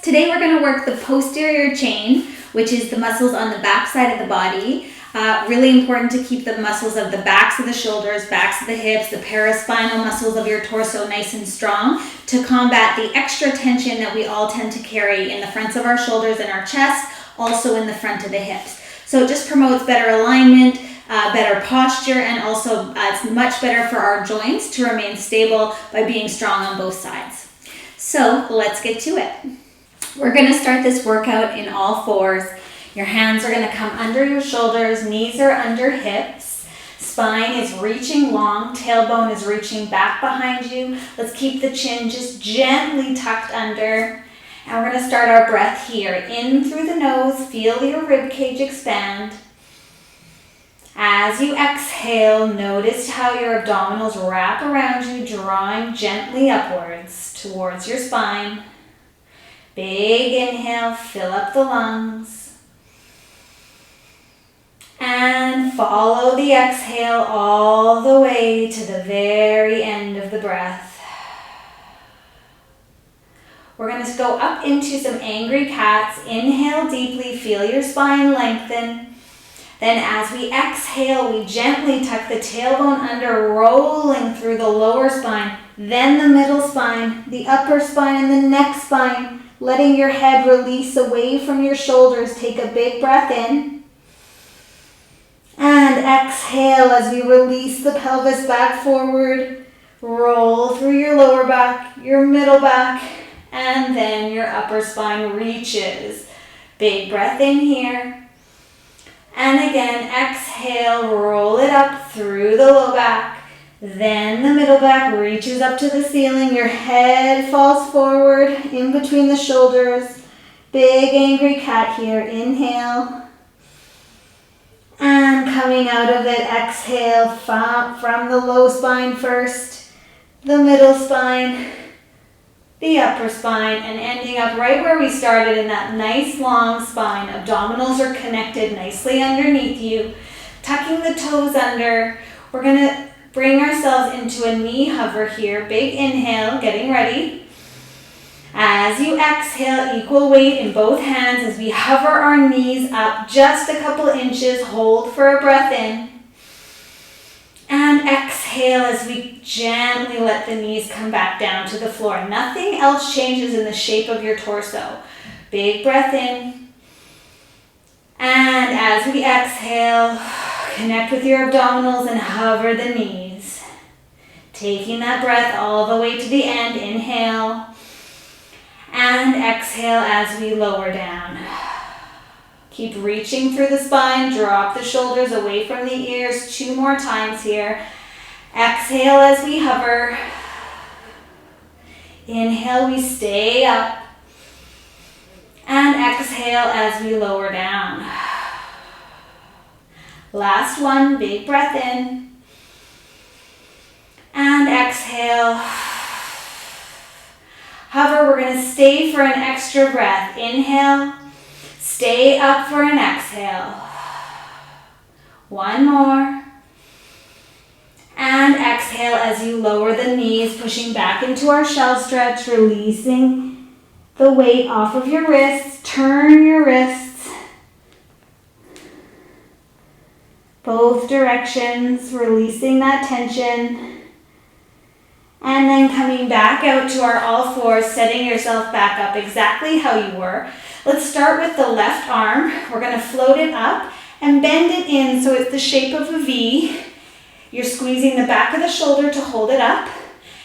Today we're going to work the posterior chain, which is the muscles on the back side of the body. Really important to keep the muscles of the backs of the shoulders, backs of the hips, the paraspinal muscles of your torso nice and strong to combat the extra tension that we all tend to carry in the fronts of our shoulders and our chest, also in the front of the hips. So it just promotes better alignment, better posture, and also it's much better for our joints to remain stable by being strong on both sides. So let's get to it. We're going to start this workout in all fours. Your hands are going to come under your shoulders, knees are under hips, spine is reaching long, tailbone is reaching back behind you. Let's keep the chin just gently tucked under. And we're going to start our breath here. In through the nose, feel your rib cage expand. As you exhale, notice how your abdominals wrap around you, drawing gently upwards towards your spine. Big inhale, fill up the lungs. And follow the exhale all the way to the very end of the breath. We're going to go up into some angry cats. Inhale deeply, feel your spine lengthen. Then as we exhale, we gently tuck the tailbone under, rolling through the lower spine, then the middle spine, the upper spine, and the neck spine, letting your head release away from your shoulders. Take a big breath in. And exhale as we release the pelvis back forward. Roll through your lower back, your middle back, and then your upper spine reaches. Big breath in here. And again, exhale, roll it up through the low back. Then the middle back reaches up to the ceiling. Your head falls forward in between the shoulders. Big angry cat here. Inhale. And coming out of it, exhale from the low spine first, the middle spine, the upper spine, and ending up right where we started in that nice long spine. Abdominals are connected nicely underneath you. Tucking the toes under. We're going to bring ourselves into a knee hover here. Big inhale, getting ready. As you exhale, equal weight in both hands as we hover our knees up just a couple inches. Hold for a breath in. And exhale as we gently let the knees come back down to the floor. Nothing else changes in the shape of your torso. Big breath in. And as we exhale, connect with your abdominals and hover the knees. Taking that breath all the way to the end. Inhale. And exhale as we lower down. Keep reaching through the spine. Drop the shoulders away from the ears. 2 more times here. Exhale as we hover. Inhale, we stay up. And exhale as we lower down. Last one, big breath in. And exhale. Hover, we're going to stay for an extra breath. Inhale, stay up for an exhale. 1 more. And exhale as you lower the knees, pushing back into our shell stretch, releasing the weight off of your wrists. Turn your wrists both directions, releasing that tension. And then coming back out to our all fours, setting yourself back up exactly how you were. Let's start with the left arm. We're going to float it up and bend it in so it's the shape of a V. You're squeezing the back of the shoulder to hold it up.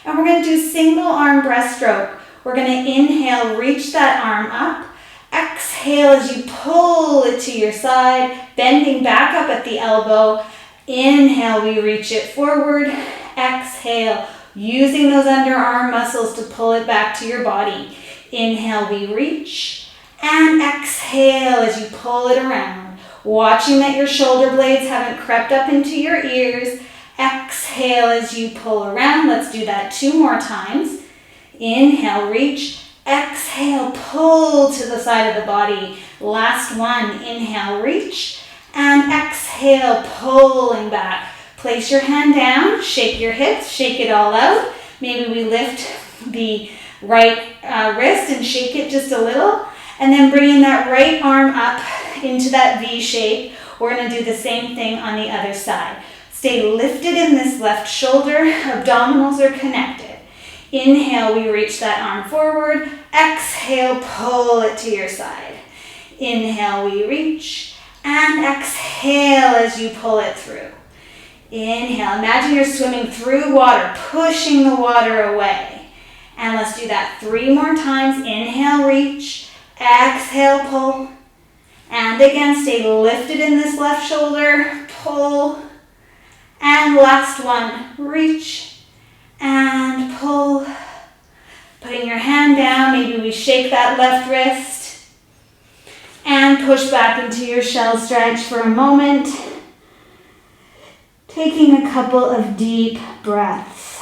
And we're going to do single arm breaststroke. We're going to inhale, reach that arm up. Exhale as you pull it to your side, bending back up at the elbow. Inhale, we reach it forward. Exhale, using those underarm muscles to pull it back to your body. Inhale, we reach. And exhale as you pull it around. Watching that your shoulder blades haven't crept up into your ears. Exhale as you pull around. Let's do that 2 more times. Inhale, reach. Exhale, pull to the side of the body. Last one. Inhale, reach. And exhale, pulling back. Place your hand down, shake your hips, shake it all out. Maybe we lift the right wrist and shake it just a little. And then bringing that right arm up into that V shape. We're going to do the same thing on the other side. Stay lifted in this left shoulder. Abdominals are connected. Inhale, we reach that arm forward. Exhale, pull it to your side. Inhale, we reach. And exhale as you pull it through. Inhale, imagine you're swimming through water, pushing the water away. And let's do that 3 more times. Inhale, reach. Exhale, pull. And again, stay lifted in this left shoulder. Pull. And last one, reach and pull. Putting your hand down, maybe we shake that left wrist. And push back into your shell stretch for a moment. Taking a couple of deep breaths.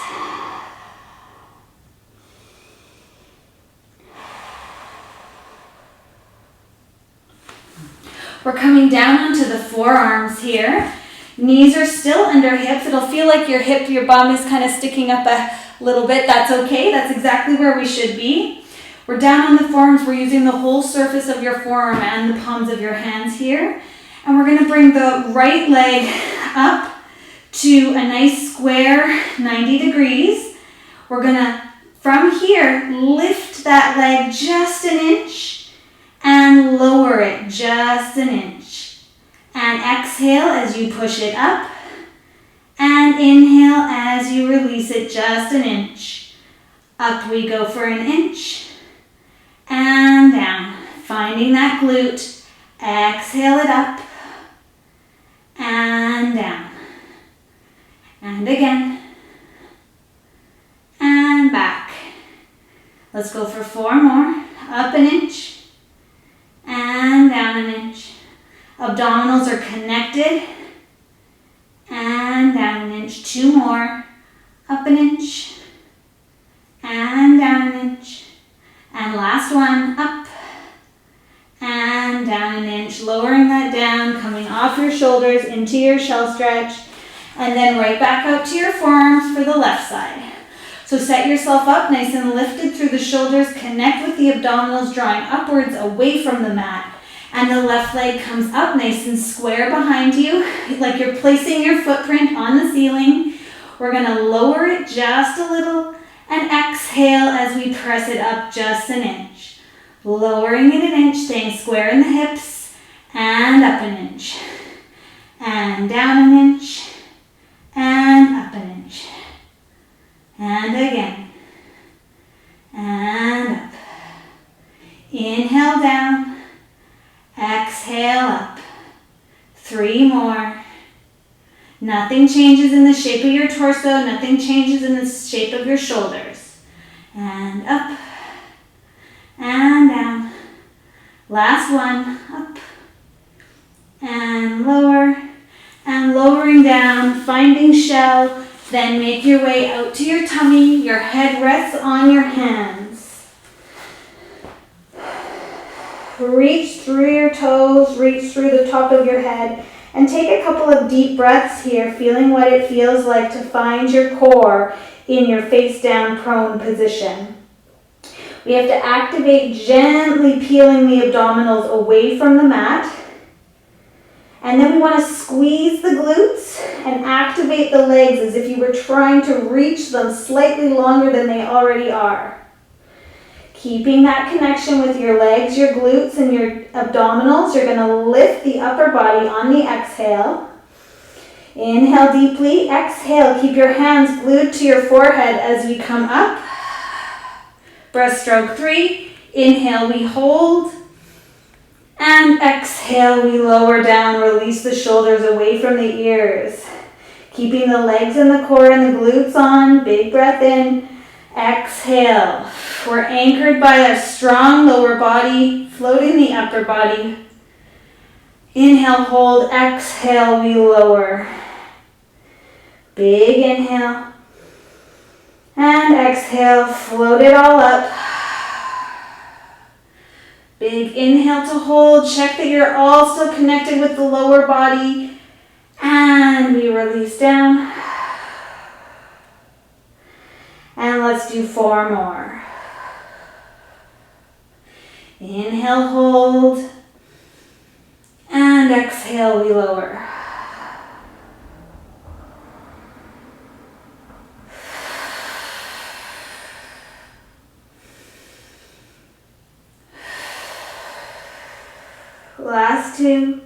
We're coming down onto the forearms here. Knees are still under hips. It'll feel like your bum is kind of sticking up a little bit. That's okay. That's exactly where we should be. We're down on the forearms. We're using the whole surface of your forearm and the palms of your hands here. And we're going to bring the right leg up to a nice square 90 degrees. We're going to, from here, lift that leg just an inch. And lower it just an inch. And exhale as you push it up. And inhale as you release it just an inch. Up we go for an inch. And down. Finding that glute. Exhale it up. And down. And again. And back. Let's go for 4 more. Up an inch. And down an inch. Abdominals are connected. And down an inch. 2 more. Up an inch. And down an inch. And last one. Up. And down an inch. Lowering that down. Coming off your shoulders into your shell stretch. And then right back out to your forearms for the left side. So set yourself up nice and lifted through the shoulders. Connect with the abdominals, drawing upwards away from the mat. And the left leg comes up nice and square behind you, like you're placing your footprint on the ceiling. We're going to lower it just a little and exhale as we press it up just an inch. Lowering it an inch, staying square in the hips, and up an inch. And down an inch, and up an inch. And again. And up. Inhale down. Exhale up. 3 more. Nothing changes in the shape of your torso. Nothing changes in the shape of your shoulders. And up. And down. Last one. Up. And lower. And lowering down. Finding shell. Then make your way out to your tummy. Your head rests on your hands. Reach through your toes, reach through the top of your head, and take a couple of deep breaths here, feeling what it feels like to find your core in your face down prone position. We have to activate gently peeling the abdominals away from the mat. And then we want to squeeze the glutes and activate the legs as if you were trying to reach them slightly longer than they already are. Keeping that connection with your legs, your glutes, and your abdominals, you're going to lift the upper body on the exhale. Inhale deeply, exhale. Keep your hands glued to your forehead as we come up. Breaststroke 3. Inhale, we hold. And exhale, we lower down, release the shoulders away from the ears. Keeping the legs and the core and the glutes on. Big breath in. Exhale. We're anchored by a strong lower body, floating the upper body. Inhale, hold. Exhale, we lower. Big inhale. And exhale, float it all up. Big inhale to hold. Check that you're all still connected with the lower body. And we release down. And let's do 4 more. Inhale, hold. And exhale, we lower. Last two.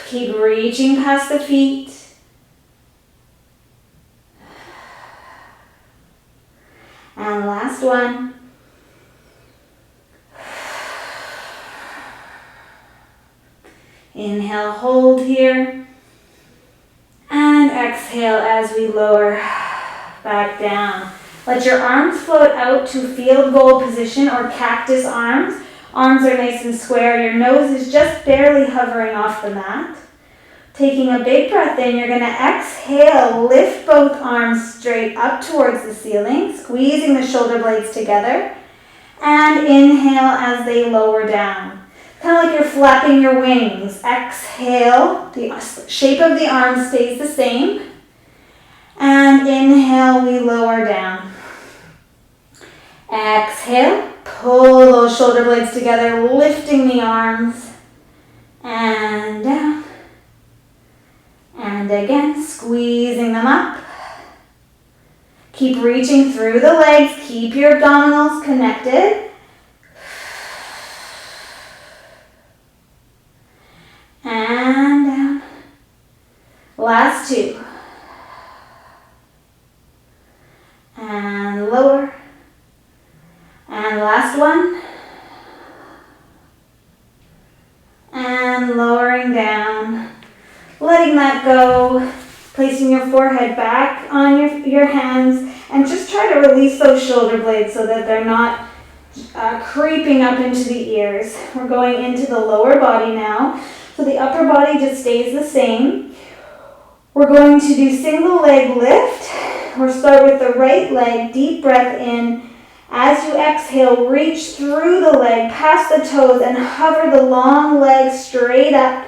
Keep reaching past the feet. And last one. Inhale, hold here. And exhale as we lower back down. Let your arms float out to field goal position or cactus arms. Arms are nice and square. Your nose is just barely hovering off the mat. Taking a big breath in, you're going to exhale, lift both arms straight up towards the ceiling, squeezing the shoulder blades together. And inhale as they lower down. Kind of like you're flapping your wings. Exhale, the shape of the arm stays the same. And inhale, we lower down. Exhale, pull those shoulder blades together, lifting the arms. And down. And again, squeezing them up. Keep reaching through the legs. Keep your abdominals connected. And down. Last two. And lower. And last one. And lowering down. Letting that go. Placing your forehead back on your hands. And just try to release those shoulder blades so that they're not creeping up into the ears. We're going into the lower body now. So the upper body just stays the same. We're going to do single leg lift. We'll start with the right leg. Deep breath in. As you exhale, reach through the leg, past the toes, and hover the long leg straight up.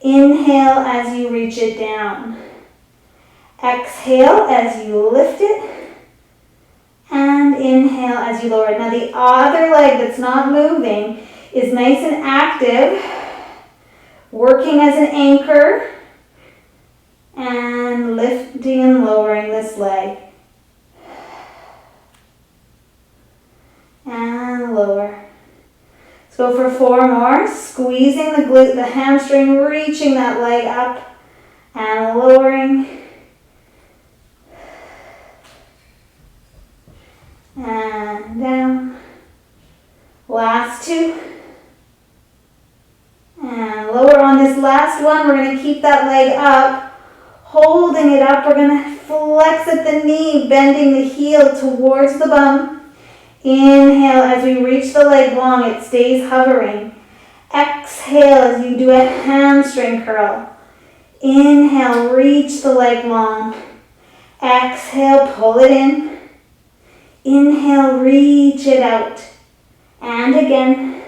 Inhale as you reach it down. Exhale as you lift it. And inhale as you lower it. Now the other leg that's not moving is nice and active, working as an anchor, and lifting and lowering this leg. And lower. Let's go for 4 more. Squeezing the glute, the hamstring, reaching that leg up and lowering. And down. Last 2. And lower on this last one. We're going to keep that leg up. Holding it up. We're going to flex at the knee, bending the heel towards the bum. Inhale as we reach the leg long, it stays hovering. Exhale as you do a hamstring curl. Inhale, reach the leg long. Exhale, pull it in. Inhale, reach it out. And again.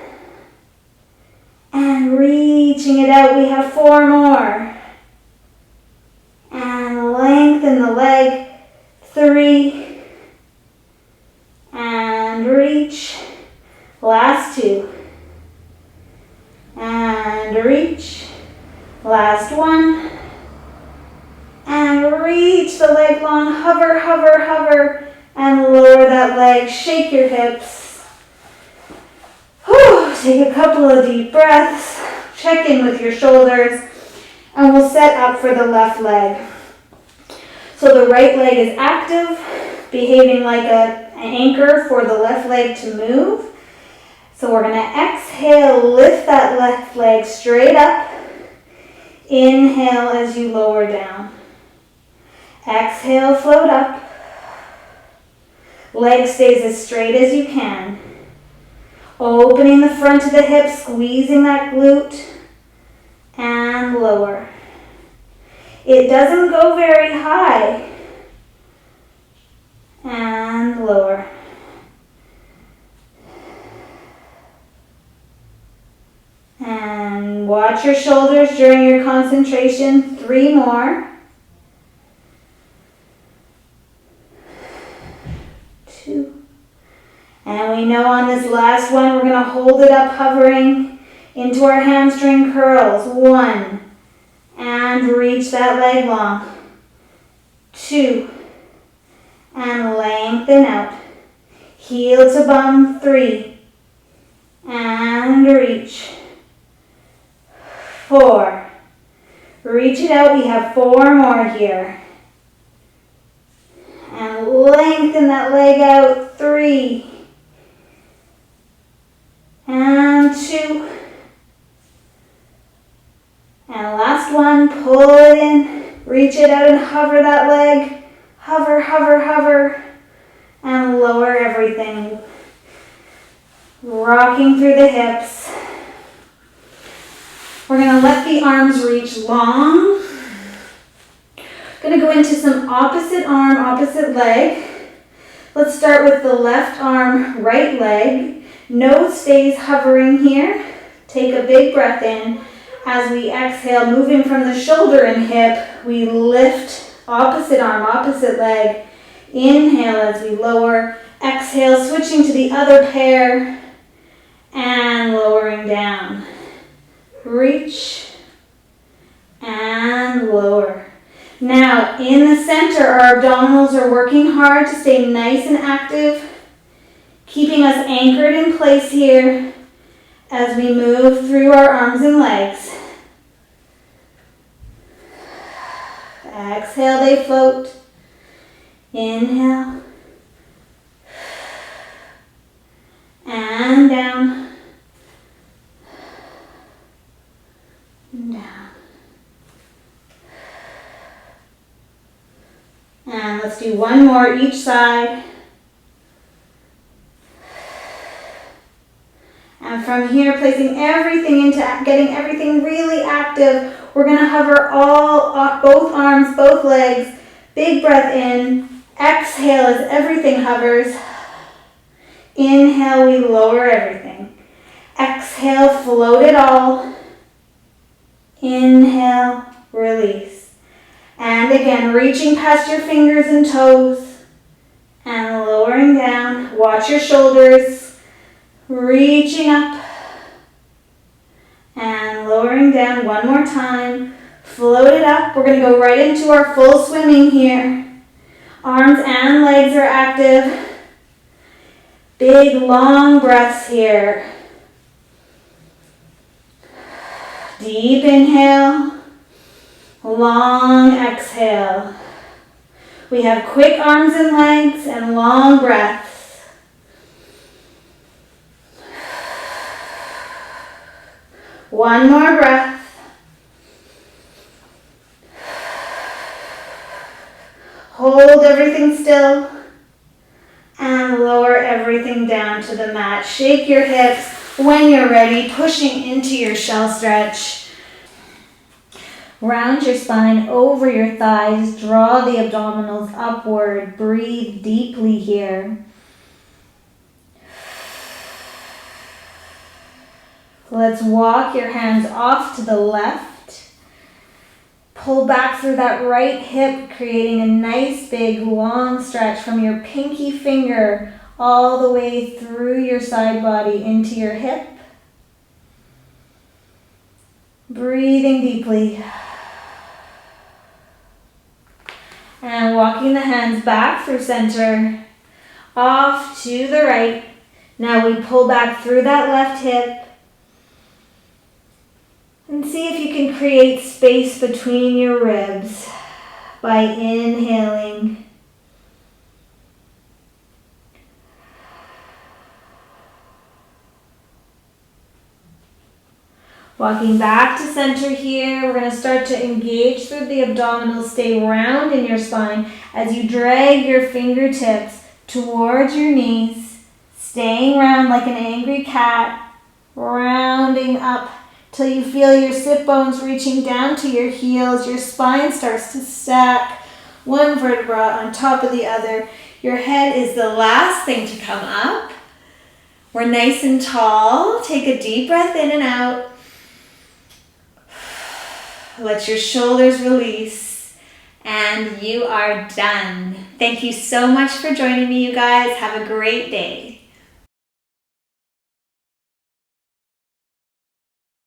And reaching it out, we have 4 more. And lengthen the leg. 3. And reach. Last 2. And reach. Last 1. And reach the leg long. Hover, hover, hover. And lower that leg. Shake your hips. Whew. Take a couple of deep breaths. Check in with your shoulders. And we'll set up for the left leg. So the right leg is active, behaving like an anchor for the left leg to move. So we're going to exhale, lift that left leg straight up. Inhale as you lower down. Exhale, float up. Leg stays as straight as you can. Opening the front of the hip, squeezing that glute, and lower. It doesn't go very high. And lower. And watch your shoulders during your concentration. 3 more. 2. we know on this last one, we're going to hold it up, hovering into our hamstring curls. 1, and reach that leg long. 2, and lengthen out. Heel to bum. 3, and reach. 4, reach it out. We have 4 more here. And lengthen that leg out. 3, and 2, and last one, pull it in, reach it out and hover that leg. Hover, hover, hover, and lower everything. Rocking through the hips. We're going to let the arms reach long. Going to go into some opposite arm, opposite leg. Let's start with the left arm, right leg. Nose stays hovering here. Take a big breath in. As we exhale, moving from the shoulder and hip, we lift opposite arm, opposite leg. Inhale as we lower. Exhale, switching to the other pair and lowering down. Reach and lower. Now, in the center, our abdominals are working hard to stay nice and active, keeping us anchored in place here as we move through our arms and legs. Exhale, they float. Inhale. And down. Down. And let's do one more each side. And from here, placing everything into getting everything really active. We're going to hover both arms, both legs. Big breath in. Exhale as everything hovers. Inhale, we lower everything. Exhale, float it all. Inhale, release. And again, reaching past your fingers and toes and lowering down. Watch your shoulders. Reaching up and lowering down one more time. Float it up. We're going to go right into our full swimming here. Arms and legs are active. Big long breaths here. Deep inhale. Long exhale. We have quick arms and legs and long breaths. One more breath. Hold everything still and lower everything down to the mat. Shake your hips when you're ready, pushing into your shell stretch. Round your spine over your thighs. Draw the abdominals upward. Breathe deeply here. Let's walk your hands off to the left. Pull back through that right hip, creating a nice big long stretch from your pinky finger all the way through your side body into your hip. Breathing deeply. And walking the hands back through center, off to the right. Now we pull back through that left hip. And see if you can create space between your ribs by inhaling. Walking back to center here, we're going to start to engage through the abdominals. Stay round in your spine as you drag your fingertips towards your knees, staying round like an angry cat, rounding up till you feel your sit bones reaching down to your heels. Your spine starts to stack, one vertebra on top of the other. Your head is the last thing to come up. We're nice and tall. Take a deep breath in and out. Let your shoulders release. And you are done. Thank you so much for joining me, you guys. Have a great day.